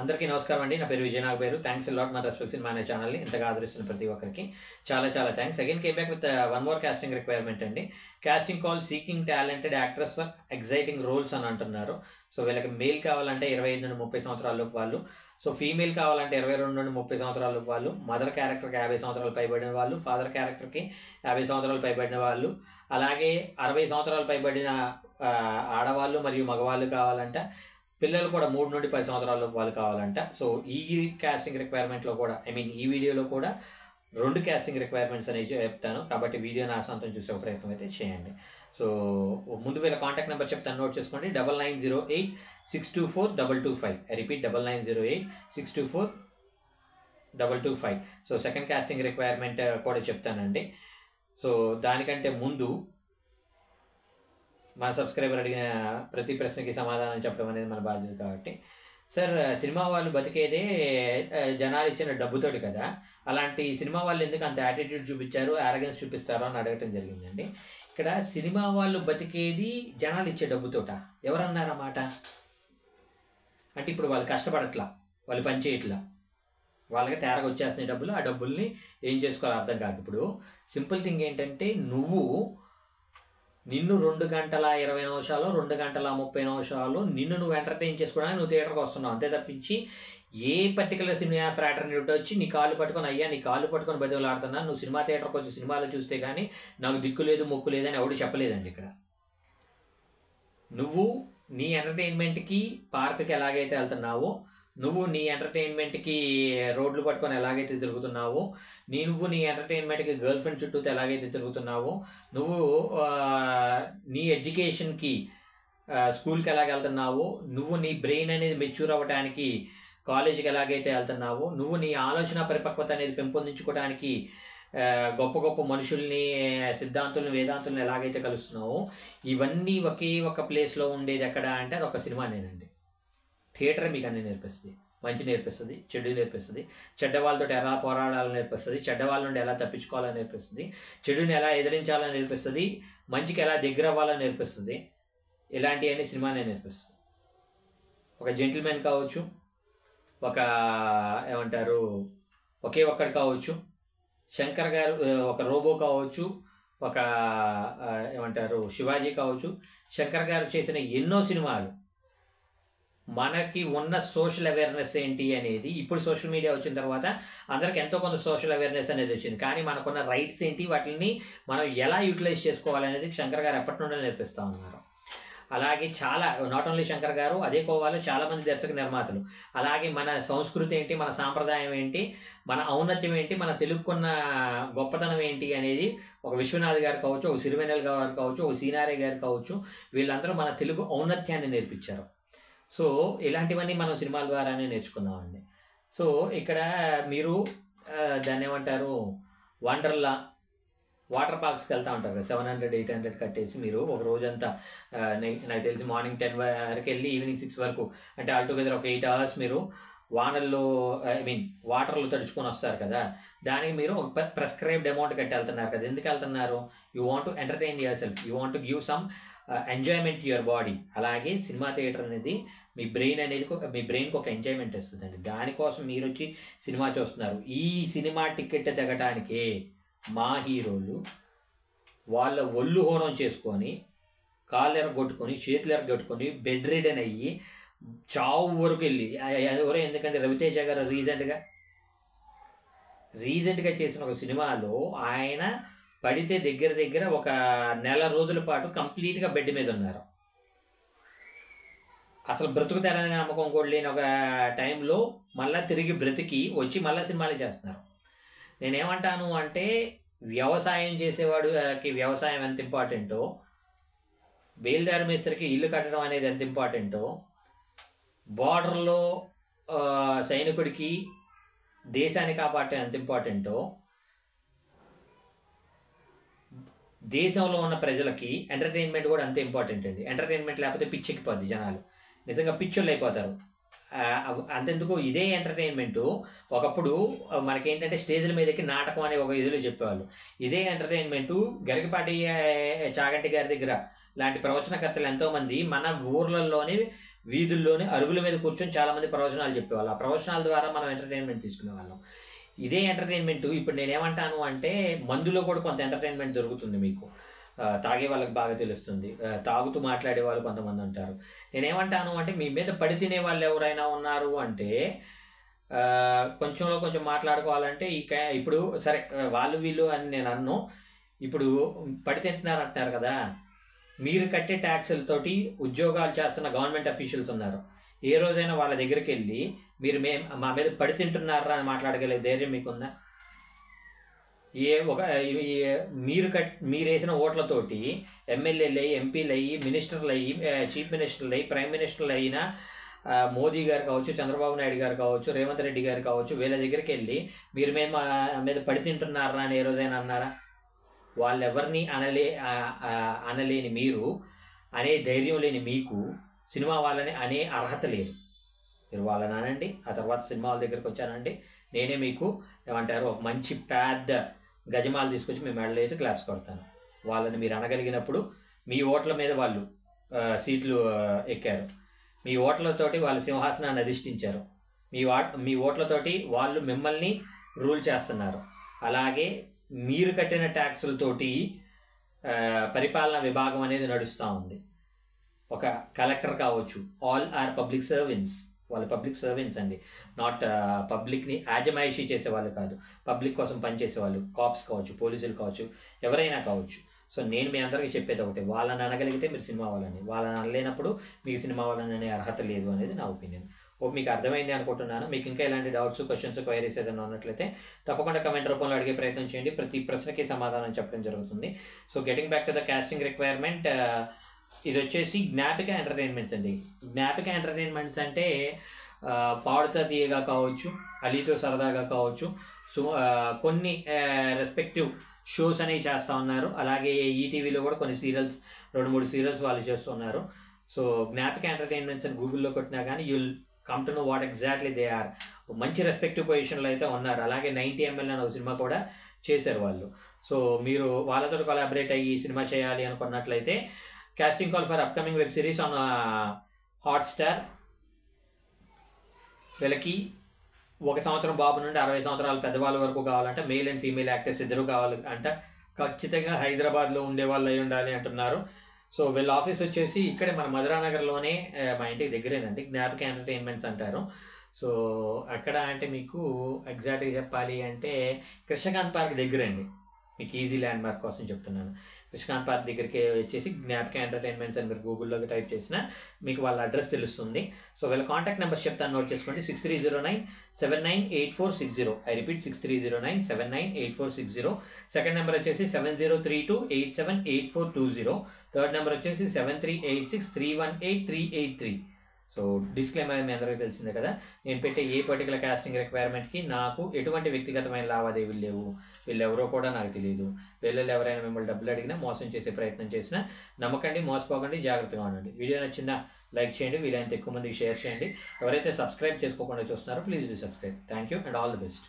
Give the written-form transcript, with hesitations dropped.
అందరికీ నమస్కారం అండి. నా పేరు విజయ్ నాగపేరు. థ్యాంక్స్ లాట్ మా రెస్పెక్ట్స్ ఇన్ మన ఛానల్ని ఇంతగా ఆదరిస్తున్న ప్రతి ఒక్కరికి చాలా చాలా thanks. Again came back with one more casting requirement అండి. Casting call seeking talented actress for exciting roles అని అంటున్నారు. సో వీళ్ళకి మేల్ కావాలంటే 25 నుండి 30 సంవత్సరాల వాళ్ళు, సో ఫీమేల్ కావాలంటే 22 నుండి 30 సంవత్సరాల వాళ్ళు, మదర్ క్యారెక్టర్కి 50 సంవత్సరాలు పైబడిన వాళ్ళు, ఫాదర్ క్యారెక్టర్కి 50 సంవత్సరాలు పైబడిన వాళ్ళు, అలాగే 60 సంవత్సరాలు పైబడిన ఆడవాళ్ళు మరియు మగవాళ్ళు కావాలంట. పిల్లలు కూడా 3 నుండి 10 సంవత్సరాల వాళ్ళు కావాలంట. సో ఈ కాస్టింగ్ రిక్వైర్మెంట్లో కూడా ఈ వీడియోలో కూడా 2 కాస్టింగ్ రిక్వైర్మెంట్స్ అనేవి చెప్తాను. కాబట్టి వీడియోని ఆశాంతం చూసే ప్రయత్నం అయితే చేయండి. సో ముందు వీళ్ళ కాంటాక్ట్ నెంబర్ చెప్తాను, నోట్ చేసుకోండి. 9908624225. I repeat 9908624225. So second casting requirement కూడా చెప్తానండి. సో దానికంటే ముందు మన సబ్స్క్రైబర్ అడిగిన ప్రతి ప్రశ్నకి సమాధానం చెప్పడం అనేది మన బాధ్యత. కాబట్టి సార్, సినిమా వాళ్ళు బతికేదే జనాలు ఇచ్చిన డబ్బుతోటి కదా, అలాంటి సినిమా వాళ్ళు ఎందుకు అంత యాటిట్యూడ్ చూపించారు, ఆరగెన్స్ చూపిస్తారో అని అడగటం జరిగిందండి. ఇక్కడ సినిమా వాళ్ళు బతికేది జనాలు ఇచ్చే డబ్బుతోట ఎవరన్నారన్నమాట. అంటే ఇప్పుడు వాళ్ళు కష్టపడట్లా, వాళ్ళు పని చేయట్లా, వాళ్ళకి తేరగా వచ్చేస్తున్నాయి డబ్బులు. ఆ డబ్బుల్ని ఏం చేసుకోవాలో అర్థం కాదు. ఇప్పుడు సింపుల్ థింగ్ ఏంటంటే, నిన్ను 2 గంటల 20 నిమిషాలు 2 గంటల 30 నిమిషాలు నువ్వు ఎంటర్టైన్ చేసుకోవడానికి నువ్వు థియేటర్కి వస్తున్నావు, అంతే తప్పించి ఏ పర్టికులర్ సినిమా ఫ్రాటర్ని వచ్చి నీ కాళ్ళు పట్టుకొని నీ కాళ్ళు పట్టుకొని బతుకులు ఆడుతున్నా, నువ్వు సినిమా థియేటర్కి వచ్చి సినిమాలు చూస్తే కానీ నాకు దిక్కు లేదు మొక్కు లేదని ఎవడు చెప్పలేదండి. ఇక్కడ నువ్వు నీ ఎంటర్టైన్మెంట్కి పార్క్కి ఎలాగైతే వెళ్తున్నావో, నువ్వు నీ ఎంటర్టైన్మెంట్కి రోడ్లు పట్టుకొని ఎలాగైతే తిరుగుతున్నావో, నువ్వు నీ ఎంటర్టైన్మెంట్కి గర్ల్ ఫ్రెండ్ చుట్టూ ఎలాగైతే తిరుగుతున్నావో, నువ్వు నీ ఎడ్యుకేషన్కి స్కూల్కి ఎలాగ వెళ్తున్నావో, నువ్వు నీ బ్రెయిన్ అనేది మెచ్యూర్ అవ్వడానికి కాలేజీకి ఎలాగైతే వెళ్తున్నావో, నువ్వు నీ ఆలోచన పరిపక్వత అనేది పెంపొందించుకోవడానికి గొప్ప గొప్ప మనుషుల్ని, సిద్ధాంతుల్ని, వేదాంతుల్ని ఎలాగైతే కలుస్తున్నావో, ఇవన్నీ ఒకే ఒక ప్లేస్లో ఉండేది ఎక్కడ అంటే అది ఒక సినిమానేనండి. థియేటర్ మీకు అన్నీ నేర్పిస్తుంది. మంచి నేర్పిస్తుంది, చెడు నేర్పిస్తుంది, చెడ్డ వాళ్ళతో ఎలా పోరాడాలని నేర్పిస్తుంది, చెడ్డ వాళ్ళ నుండి ఎలా తప్పించుకోవాలని నేర్పిస్తుంది, చెడుని ఎలా ఎదిరించాలని నేర్పిస్తుంది, మంచికి ఎలా దగ్గర అవ్వాలని నేర్పిస్తుంది. ఇలాంటివన్నీ సినిమానే నేర్పిస్తుంది. ఒక జెంటిల్మెన్ కావచ్చు, ఒకే ఒక్కడు కావచ్చు, శంకర్ గారు ఒక రోబో కావచ్చు, శివాజీ కావచ్చు. శంకర్ గారు చేసిన ఎన్నో సినిమాలు మనకి ఉన్న సోషల్ అవేర్నెస్ ఏంటి అనేది, ఇప్పుడు సోషల్ మీడియా వచ్చిన తర్వాత అందరికి ఎంతో కొంత సోషల్ అవేర్నెస్ అనేది వచ్చింది. కానీ మనకున్న రైట్స్ ఏంటి, వాటిని మనం ఎలా యూటిలైజ్ చేసుకోవాలనేది శంకర్ గారు ఎప్పటి నుండి నేర్పిస్తూ ఉన్నారు. అలాగే చాలా, నాట్ ఓన్లీ శంకర్ గారు, అదే కోవాలో చాలామంది దర్శక నిర్మాతలు. అలాగే మన సంస్కృతి ఏంటి, మన సాంప్రదాయం ఏంటి, మన ఔన్నత్యం ఏంటి, మన తెలుగుకున్న గొప్పతనం ఏంటి అనేది ఒక విశ్వనాథ్ గారు కావచ్చు, ఒక సిరివెన్నెల గారు కావచ్చు, ఒక సీనారే గారు కావచ్చు, వీళ్ళందరూ మన తెలుగు ఔన్నత్యాన్ని నేర్పించారు. సో ఇలాంటివన్నీ మనం సినిమాల ద్వారానే నేర్చుకున్నామండి. సో ఇక్కడ మీరు దాన్ని ఏమంటారు, వండర్లా వాటర్ పార్క్స్కి వెళ్తూ ఉంటారు కదా, 700-800 కట్టేసి మీరు ఒక రోజంతా, నాకు తెలిసి మార్నింగ్ 10 వరకు వెళ్ళి ఈవినింగ్ 6 వరకు, అంటే ఆల్టుగెదర్ ఒక 8 అవర్స్ మీరు వానల్లో వాటర్లో తడుచుకొని వస్తారు కదా. దానికి మీరు ఒక ప్రెస్క్రైబ్డ్ అమౌంట్ కట్టి వెళ్తున్నారు కదా. ఎందుకు వెళ్తున్నారు? You want to entertain your self, you want to give some enjoyment to your body. అలాగే సినిమా థియేటర్ అనేది మీ బ్రెయిన్కి ఒక ఎంజాయ్మెంట్ ఇస్తుందండి. దానికోసం మీరు వచ్చి సినిమా చూస్తున్నారు. ఈ సినిమా టికెట్ తెగటానికే మా హీరోలు వాళ్ళ ఒళ్ళు హోనం చేసుకొని, కాళ్ళు ఎరగొట్టుకొని, చేతులు ఎరగొట్టుకొని, బెడ్ రిడన్ అయ్యి చావు వరకు వెళ్ళి, ఎందుకంటే రవితేజ గారు రీసెంట్గా చేసిన ఒక సినిమాలో ఆయన పడితే దగ్గర ఒక నెల రోజుల పాటు కంప్లీట్గా బెడ్ మీద ఉన్నారు. అసలు బ్రతుకుతారనే నమ్మకం కూడా లేని ఒక టైంలో మళ్ళీ తిరిగి బ్రతికి వచ్చి మళ్ళీ సినిమాలు చేస్తున్నారు. నేనేమంటాను అంటే, వ్యవసాయం చేసేవాడికి వ్యవసాయం ఎంత ఇంపార్టెంటో, బేల్దారి మేస్త్రికి ఇల్లు కట్టడం అనేది ఎంత ఇంపార్టెంటో, బార్డర్లో సైనికుడికి దేశాన్ని కాపాడటం ఎంత ఇంపార్టెంటో, దేశంలో ఉన్న ప్రజలకి ఎంటర్టైన్మెంట్ కూడా అంతే ఇంపార్టెంట్ అండి. ఎంటర్టైన్మెంట్ లేకపోతే పిచ్చెక్కిపోద్ది, జనాలు నిజంగా పిచ్చోళ్ళు అయిపోతారు. అంతెందుకు, ఇదే ఎంటర్టైన్మెంటు ఒకప్పుడు మనకేంటంటే స్టేజ్ల మీదకి నాటకం అనే ఒక ఇదిలో చెప్పేవాళ్ళు. ఇదే ఎంటర్టైన్మెంటు గరికపాటి చాగంటి గారి దగ్గర లాంటి ప్రవచనకర్తలు ఎంతోమంది మన ఊర్లలోనే వీధుల్లోనే అరుగుల మీద కూర్చొని చాలామంది ప్రవచనాలు చెప్పేవాళ్ళు. ఆ ప్రవచనాల ద్వారా మనం ఎంటర్టైన్మెంట్ తీసుకునేవాళ్ళం. ఇదే ఎంటర్టైన్మెంట్ ఇప్పుడు నేనేమంటాను అంటే మందులో కూడా కొంత ఎంటర్టైన్మెంట్ దొరుకుతుంది మీకు. తాగే వాళ్ళకి బాగా తెలుస్తుంది. తాగుతూ మాట్లాడే వాళ్ళు కొంతమంది ఉంటారు. నేనేమంటాను అంటే మీ మీద పడి తినే వాళ్ళు ఎవరైనా ఉన్నారు అంటే కొంచెంలో కొంచెం మాట్లాడుకోవాలంటే ఇప్పుడు సరే వాళ్ళు వీళ్ళు అని నేను అన్ను. ఇప్పుడు పడి తింటున్నారు అంటున్నారు కదా, మీరు కట్టే ట్యాక్సులతోటి ఉద్యోగాలు చేస్తున్న గవర్నమెంట్ అఫీషియల్స్ ఉన్నారు. ఏ రోజైనా వాళ్ళ దగ్గరికి వెళ్ళి మీరు మా మీద పడి తింటున్నారా అని మాట్లాడగలిగే ధైర్యం మీకుందా? మీరు వేసిన ఓట్లతోటి ఎమ్మెల్యేలు అయ్యి, ఎంపీలు అయ్యి, మినిస్టర్లు అయ్యి, చీఫ్ మినిస్టర్లు అయ్యి, ప్రైమ్ మినిస్టర్లు అయినా మోదీ గారు కావచ్చు, చంద్రబాబు నాయుడు గారు కావచ్చు, రేవంత్ రెడ్డి గారు కావచ్చు, వీళ్ళ దగ్గరికి వెళ్ళి మీరు మా మీద పడి తింటున్నారా అని ఏ రోజైనా అన్నారా? వాళ్ళెవరిని అనలేని మీరు, అనే ధైర్యం లేని మీకు సినిమా వాళ్ళని అనే అర్హత లేదు. మీరు వాళ్ళని అనండి, ఆ తర్వాత సినిమా వాళ్ళ దగ్గరికి వచ్చానండి, నేనే మీకు ఏమంటారు ఒక మంచి పెద్ద గజమాలు తీసుకొచ్చి మీ మెడలో వేసి క్లాప్స్ కొడతాను. వాళ్ళని మీరు అనగలిగినప్పుడు మీ ఓట్ల మీద వాళ్ళు సీట్లు ఎక్కారు, మీ ఓట్లతోటి వాళ్ళు సింహాసనాన్ని అధిష్ఠించారు, మీ ఓట్లతోటి వాళ్ళు మిమ్మల్ని రూల్ చేస్తున్నారు. అలాగే మీరు కట్టిన ట్యాక్సులతోటి పరిపాలనా విభాగం అనేది నడుస్తూ ఉంది. ఒక కలెక్టర్ కావచ్చు, ఆల్ ఆర్ పబ్లిక్ సర్వెంట్స్. వాళ్ళు పబ్లిక్ సర్వెంట్స్ అండి, నాట్ పబ్లిక్ని యాజమాయిషీ చేసేవాళ్ళు కాదు, పబ్లిక్ కోసం పనిచేసేవాళ్ళు. కాప్స్ కావచ్చు, పోలీసులు కావచ్చు, ఎవరైనా కావచ్చు. సో నేను మీ అందరికీ చెప్పేది ఒకటే, వాళ్ళని అనగలిగితే మీరు సినిమా వాళ్ళని, వాళ్ళని అనలేనప్పుడు మీకు సినిమా వాళ్ళని అనే అర్హత లేదు అనేది నా ఒపీనియన్. మీకు అర్థమైంది అనుకుంటున్నాను. మీకు ఇంకా ఎలాంటి డౌట్స్, క్వశ్చన్స్, క్వైరీస్ ఏదైనా ఉన్నట్లయితే తప్పకుండా కమెంట్ రూపంలో అడిగే ప్రయత్నం చేయండి. ప్రతి ప్రశ్నకి సమాధానం చెప్పడం జరుగుతుంది. So getting back to the casting requirement, ఇది వచ్చేసి జ్ఞాపిక ఎంటర్టైన్మెంట్స్ అండి. జ్ఞాపిక ఎంటర్టైన్మెంట్స్ అంటే పాడుతా తీయగా కావచ్చు, అలీతో సరదాగా కావచ్చు, సో కొన్ని రెస్పెక్టివ్ షోస్ అనేవి చేస్తూ ఉన్నారు. అలాగే ఈటీవీలో కూడా కొన్ని సీరియల్స్, 2-3 సీరియల్స్ వాళ్ళు చేస్తున్నారు. సో జ్ఞాపిక ఎంటర్టైన్మెంట్స్ అని గూగుల్లో కొట్టినా కానీ you'll come to know what exactly they are. మంచి రెస్పెక్టివ్ పొజిషన్లో అయితే ఉన్నారు. అలాగే 90ml అనే ఒక సినిమా కూడా చేశారు వాళ్ళు. సో మీరు వాళ్ళతో కొలాబరేట్ అయ్యి సినిమా చేయాలి అనుకున్నట్లయితే casting call for upcoming web series on Hotstar. వీళ్ళకి 1 సంవత్సరం బాబు నుండి 60 సంవత్సరాల పెద్దవాళ్ళ వరకు కావాలంటే మేల్ అండ్ ఫీమేల్ యాక్టర్స్ ఇద్దరు కావాలి అంటే ఖచ్చితంగా హైదరాబాద్లో ఉండేవాళ్ళు అయి ఉండాలి అంటున్నారు. సో వీళ్ళ ఆఫీస్ వచ్చేసి ఇక్కడే మన మధురానగర్లోనే, మా ఇంటికి దగ్గరేనండి, జ్ఞాపిక ఎంటర్టైన్మెంట్స్ అంటారు. సో అక్కడ అంటే మీకు ఎగ్జాక్ట్గా చెప్పాలి అంటే కృష్ణకాంత్ పార్క్ దగ్గరండి. మీకు ఈజీ ల్యాండ్ మార్క్ కోసం చెప్తున్నాను. కృష్ణకాంత్ పార్క్ దగ్గరికి వచ్చేసి జ్ఞాపిక ఎంటర్టైన్మెంట్స్ అని మీరు గూగుల్లోకి టైప్ చేసినా మీకు వాళ్ళ అడ్రస్ తెలుస్తుంది. సో వీళ్ళ కాంటాక్ట్ నెంబర్స్ చెప్తాను, నోట్ చేసుకోండి. 6309798460. I repeat 6309798460. సెకండ్ నెంబర్ వచ్చేసి 7032878420. థర్డ్ నెంబర్ వచ్చేసి 7386318383. సో డిస్క్లైమర్ మీ అందరికీ తెలిసిందే కదా, నేను పెట్టే ఏ పర్టికులర్ కాస్టింగ్ రిక్వైర్మెంట్కి నాకు ఎటువంటి వ్యక్తిగతమైన లావాదేవీలు లేవు. వీళ్ళెవరో కూడా నాకు తెలియదు. వీళ్ళలో ఎవరైనా మిమ్మల్ని డబ్బులు అడిగినా, మోసం చేసే ప్రయత్నం చేసినా నమ్మకండి, మోసపోకండి, జాగ్రత్తగా ఉండండి. వీడియో నచ్చిందా లైక్ చేయండి, వీలైనంత ఎక్కువ మందికి షేర్ చేయండి. ఎవరైతే సబ్స్క్రైబ్ చేసుకోకుండా చూస్తున్నారో please do subscribe. Thank you and all the best.